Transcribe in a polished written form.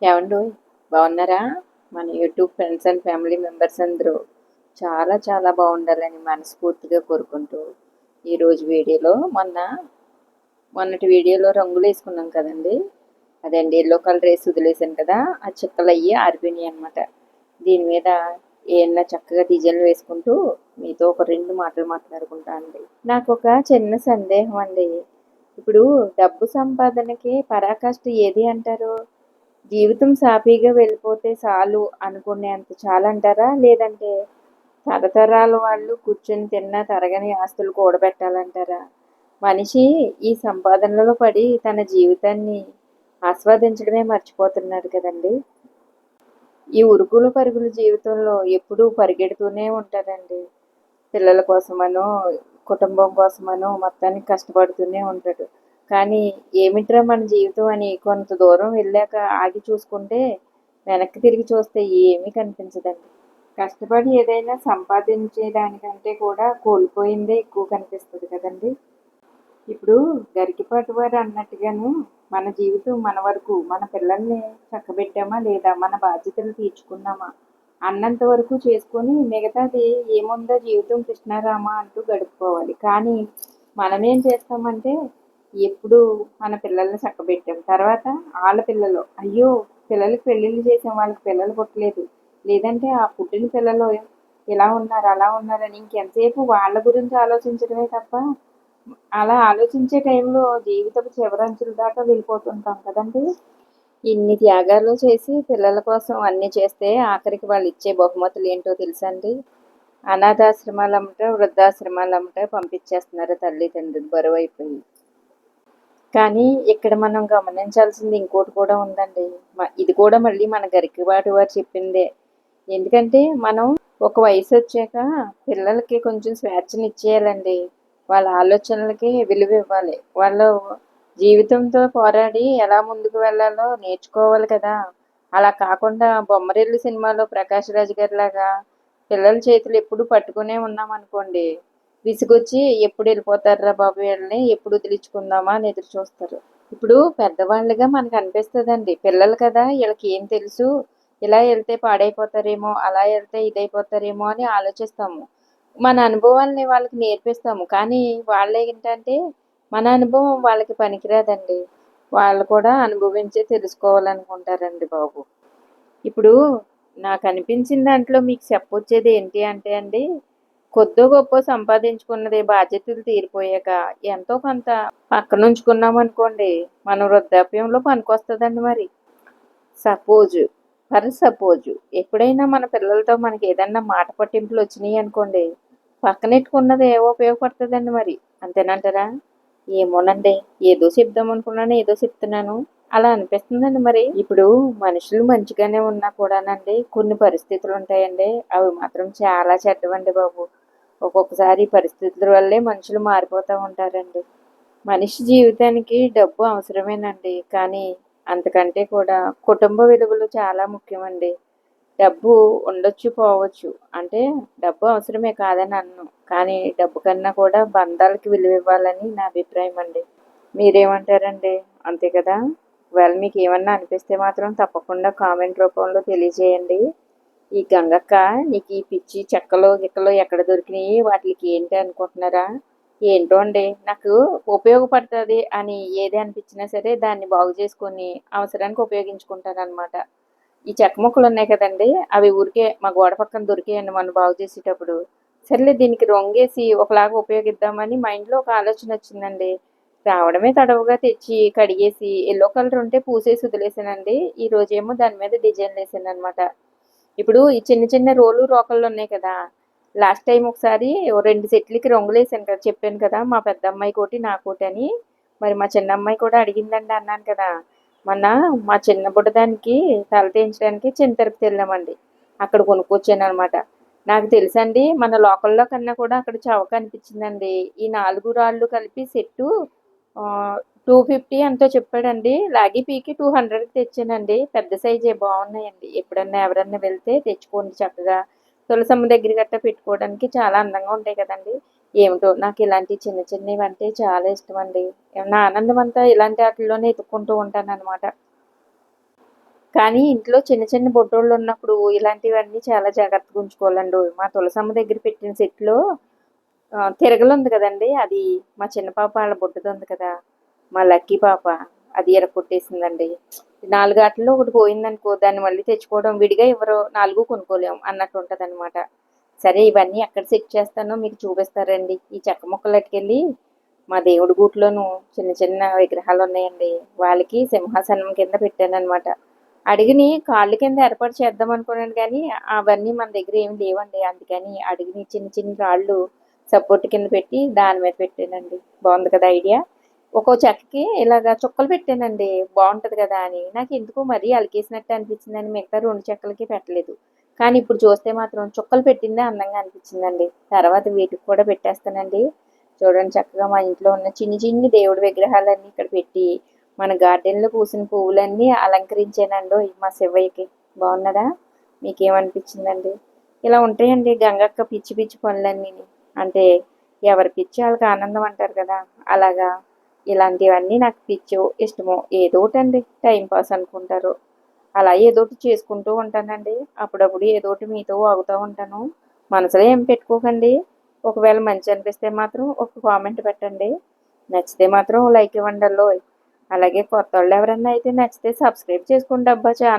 ఏవండోయ్! బాగున్నారా? మన YouTube friends and family members అందరూ చాలా చాలా బాగుండాలని మనస్ఫూర్తిగా కోరుకుంటూ, ఈరోజు వీడియోలో మొన్నటి వీడియోలో రంగులు వేసుకున్నాం కదండి. అదండి ఎల్లో కలర్ వేసి వదిలేసాను కదా, ఆ చుక్కలు అయ్యి ఆరిపోయినాయి అనమాట. దీని మీద ఏమన్నా చక్కగా డిజైన్లు వేసుకుంటూ మీతో ఒక రెండు మాటలు మాట్లాడుకుంటా అండి. నాకు ఒక చిన్న సందేహం అండి. ఇప్పుడు డబ్బు సంపాదనకి పరాకాష్ట ఏది అంటారు? జీవితం సాఫీగా వెళ్ళిపోతే చాలు అనుకునేంత చాలంటారా? లేదంటే తరతరాల వాళ్ళు కూర్చొని తిన్న తరగని ఆస్తులు కూడబెట్టాలంటారా? మనిషి ఈ సంపాదనలో పడి తన జీవితాన్ని ఆస్వాదించడమే మర్చిపోతున్నాడు కదండి. ఈ ఉరుకుల పరుగుల జీవితంలో ఎప్పుడూ పరిగెడుతూనే ఉంటాడండి. పిల్లల కోసమనో, కుటుంబం కోసమనో మొత్తానికి కష్టపడుతూనే ఉంటాడు. కానీ ఏమిట్రా మన జీవితం అని కొంత దూరం వెళ్ళాక ఆగి చూసుకుంటే, వెనక్కి తిరిగి చూస్తే ఏమీ కనిపించదండి. కష్టపడి ఏదైనా సంపాదించే దానికంటే కూడా కోల్పోయిందే ఎక్కువ కనిపిస్తుంది కదండి. ఇప్పుడు గరికిపాటి వారు అన్నట్టుగాను మన జీవితం మన వరకు మన పిల్లల్ని చక్కబెట్టామా లేదా, మన బాధ్యతలు తీర్చుకున్నామా అన్నంత వరకు చేసుకొని మిగతాది ఏముందో జీవితం కృష్ణారామ అంటూ గడుపుకోవాలి. కానీ మనమేం చేస్తామంటే ఎప్పుడు మన పిల్లల్ని చక్కబెట్టాం, తర్వాత వాళ్ళ పిల్లలు అయ్యో పిల్లలకి పెళ్ళిళ్ళు చేసాం, వాళ్ళకి పిల్లలు పుట్టలేదు, లేదంటే ఆ పుట్టిన పిల్లలు ఇలా ఉన్నారు అలా ఉన్నారని ఇంకెంతసేపు వాళ్ళ గురించి ఆలోచించడమే తప్ప, అలా ఆలోచించే టైంలో జీవితపు చివరంచుల దాకా వెళ్ళిపోతుంటాం కదండి. ఇన్ని త్యాగాలు చేసి పిల్లల కోసం అన్నీ చేస్తే ఆఖరికి వాళ్ళు ఇచ్చే బహుమతులు ఏంటో తెలుసా అండి? అనాథాశ్రమాలమ్మట, వృద్ధాశ్రమాలమ్మట పంపించేస్తున్నారు తల్లిదండ్రులు బరువైపోయి. కానీ ఇక్కడ మనం గమనించాల్సింది ఇంకోటి కూడా ఉందండి. ఇది కూడా మళ్ళీ మన గరికపాటి వారు చెప్పిందే. ఎందుకంటే మనం ఒక వయసు వచ్చాక పిల్లలకి కొంచెం స్వేచ్ఛను ఇచ్చేయాలండి. వాళ్ళ ఆలోచనలకి విలువ ఇవ్వాలి. వాళ్ళు జీవితంతో పోరాడి ఎలా ముందుకు వెళ్ళాలో నేర్చుకోవాలి కదా. అలా కాకుండా బొమ్మరిల్లు సినిమాలో ప్రకాష్ రాజ్ గారి లాగా పిల్లల చేతులు ఎప్పుడు పట్టుకునే ఉన్నామనుకోండి, విసుగొచ్చి ఎప్పుడు వెళ్ళిపోతారా బాబు వీళ్ళని, ఎప్పుడు వదిలించుకుందామా అని ఎదురు చూస్తారు. ఇప్పుడు పెద్దవాళ్ళుగా మనకు అనిపిస్తుందండి, పిల్లలు కదా వీళ్ళకి ఏం తెలుసు, ఇలా వెళ్తే పాడైపోతారేమో, అలా వెళ్తే ఇదైపోతారేమో అని ఆలోచిస్తాము. మన అనుభవాల్ని వాళ్ళకి నేర్పిస్తాము. కానీ వాళ్ళే ఏంటంటే మన అనుభవం వాళ్ళకి పనికిరాదండి. వాళ్ళు కూడా అనుభవించే తెలుసుకోవాలనుకుంటారండి బాబు. ఇప్పుడు నాకు అనిపించిన దాంట్లో మీకు చెప్పొచ్చేది ఏంటి అంటే అండి, కొద్దో గొప్ప సంపాదించుకున్నది బాధ్యతలు తీరిపోయాక ఎంతో కొంత పక్కన ఉంచుకున్నాం అనుకోండి, మన వృద్ధాప్యంలో పనికొస్తుందండి. మరి సపోజు ఎప్పుడైనా మన పిల్లలతో మనకి ఏదన్నా మాట పట్టింపులు వచ్చినాయి అనుకోండి, పక్కనెట్టుకున్నది ఏవో ఉపయోగపడుతుందండి. మరి అంతేనంటారా? ఏమోనండి, ఏదో చెప్దాం అనుకున్నాను ఏదో చెప్తున్నాను అలా అనిపిస్తుందండి. మరి ఇప్పుడు మనుషులు మంచిగానే ఉన్నా కూడానండి కొన్ని పరిస్థితులు ఉంటాయండి, అవి మాత్రం చాలా చెడ్డవండి బాబు. ఒక్కొక్కసారి పరిస్థితుల వల్లే మనుషులు మారిపోతూ ఉంటారండి. మనిషి జీవితానికి డబ్బు అవసరమేనండి, కానీ అంతకంటే కూడా కుటుంబ విలువలు చాలా ముఖ్యమండి. డబ్బు ఉండొచ్చు పోవచ్చు, అంటే డబ్బు అవసరమే కాదని అన్ను, కానీ డబ్బు కన్నా కూడా బంధాలకి విలువ ఇవ్వాలని నా అభిప్రాయం అండి. మీరేమంటారండి? అంతే కదా. ఒకవేళ మీకు ఏమన్నా అనిపిస్తే మాత్రం తప్పకుండా కామెంట్ రూపంలో తెలియజేయండి. ఈ గంగక్క నీకు ఈ పిచ్చి చెక్కలు గిక్కలు ఎక్కడ దొరికినాయి, వాటికి ఏంటి అనుకుంటున్నారా? ఏంటో అండి, నాకు ఉపయోగపడుతుంది అని ఏది అనిపించినా సరే దాన్ని బాగు చేసుకొని అవసరానికి ఉపయోగించుకుంటాను అనమాట. ఈ చెక్క ముక్కలు ఉన్నాయి కదండి, అవి ఊరికే మా గోడ పక్కన దొరికాయండి మనం బాగు చేసేటప్పుడు. సర్లే దీనికి రొంగేసి ఒకలాగా ఉపయోగిద్దామని మైండ్లో ఒక ఆలోచన వచ్చిందండి. రావడమే తడవుగా తెచ్చి కడిగేసి ఎల్లో కలర్ ఉంటే పూసేసి వదిలేసానండి. ఈ రోజేమో దాని మీద డిజైన్లు వేసాను అనమాట. ఇప్పుడు ఈ చిన్న చిన్న రోలు రోకళ్ళు ఉన్నాయి కదా, లాస్ట్ టైం ఒకసారి 2 సెట్లకి రంగులు వేసాను కదా, చెప్పాను కదా మా పెద్ద అమ్మాయి కోటి నాకోటి అని. మరి మా చిన్న అమ్మాయి కూడా అడిగిందండి అన్నాను కదా. మొన్న మా చిన్న బుడ్డదానికి తల తీయించడానికి చిన్న తిరుపతి వెళ్ళామండి. అక్కడ కొనుక్కొచ్చాను అనమాట. నాకు తెలుసండి మన లోకల్లో కన్నా కూడా అక్కడ చవక అనిపించిందండి. ఈ 4 రాళ్ళు కలిపి సెట్టు 250 ఎంతో చెప్పాడండి. లాగి పీకి 200కి తెచ్చానండి. పెద్ద సైజే బాగున్నాయండి. ఎప్పుడన్నా ఎవరన్నా వెళ్తే తెచ్చుకోండి చక్కగా. తులసమ్మ దగ్గర గట్టా పెట్టుకోవడానికి చాలా అందంగా ఉంటాయి కదండి. ఏమిటో నాకు ఇలాంటి చిన్న చిన్నవి అంటే చాలా ఇష్టం అండి. నా ఆనందం అంతా ఇలాంటి వాటిల్లోనే ఎత్తుక్కుంటూ ఉంటాను అనమాట. కానీ ఇంట్లో చిన్న చిన్న బొడ్డోళ్ళు ఉన్నప్పుడు ఇలాంటివన్నీ చాలా జాగ్రత్తగా ఉంచుకోవాలండి. మా తులసమ్మ దగ్గర పెట్టిన సెట్లో తిరగలు ఉంది కదండి, అది మా చిన్న పాప వాళ్ళ బొడ్డుది ఉంది కదా, మా లక్కీ పాప అది ఎరగొట్టేసిందండి. 4 ఆటల్లో ఒకటి పోయిందనుకో, దాన్ని మళ్ళీ తెచ్చుకోవడం విడిగా ఎవరో 4 కొనుక్కోలేం అన్నట్టు ఉంటదనమాట. సరే ఇవన్నీ ఎక్కడ సెట్ చేస్తానో మీకు చూపిస్తారండి. ఈ చెక్క ముక్కలు అట్టుకెళ్ళి మా దేవుడి గూట్లోనూ చిన్న చిన్న విగ్రహాలు ఉన్నాయండి, వాళ్ళకి సింహాసనం కింద పెట్టానన్నమాట. అడిగిని కాళ్ళు కింద ఏర్పాటు చేద్దాం అనుకున్నాను కానీ అవన్నీ మన దగ్గర ఏమి లేవండి. అందుకని అడిగిని చిన్న చిన్న రాళ్ళు సపోర్ట్ కింద పెట్టి దాని మీద పెట్టానండి. బాగుంది కదా ఐడియా. ఒక్కో చెక్కకి ఇలాగా చుక్కలు పెట్టానండి, బాగుంటది కదా అని. నాకు ఎందుకో మరీ అలికేసినట్టు అనిపించిందని మిగతా 2 చెక్కలకి పెట్టలేదు. కానీ ఇప్పుడు చూస్తే మాత్రం చుక్కలు పెట్టిందే అందంగా అనిపించిందండి. తర్వాత వీటికి కూడా పెట్టేస్తానండి. చూడండి చక్కగా మా ఇంట్లో ఉన్న చిన్ని చిన్ని దేవుడి విగ్రహాలన్నీ ఇక్కడ పెట్టి మన గార్డెన్లో పూసిన పువ్వులన్నీ అలంకరించానండి మా శివయ్యకి. బాగున్నదా? మీకేమనిపించిందండి? ఇలా ఉంటాయండి గంగక్క పిచ్చి పిచ్చి పనులన్నీ. అంటే ఎవరి పిచ్చి వాళ్ళకి ఆనందం అంటారు కదా, అలాగా ఇలాంటివన్నీ నాకు పిచ్చో ఇష్టమో ఏదోటండి, టైం పాస్ అనుకుంటారు. అలా ఏదోటి చేసుకుంటూ ఉంటానండి. అప్పుడప్పుడు ఏదోటి మీతో వాగుతూ ఉంటాను. మనసులో ఏం పెట్టుకోకండి. ఒకవేళ మంచి అనిపిస్తే మాత్రం ఒక కామెంట్ పెట్టండి. నచ్చితే మాత్రం లైక్ ఇవ్వండి. అలాగే కొత్త వాళ్ళు ఎవరన్నా అయితే నచ్చితే సబ్స్క్రైబ్ చేసుకోండి అబ్బా ఛానల్.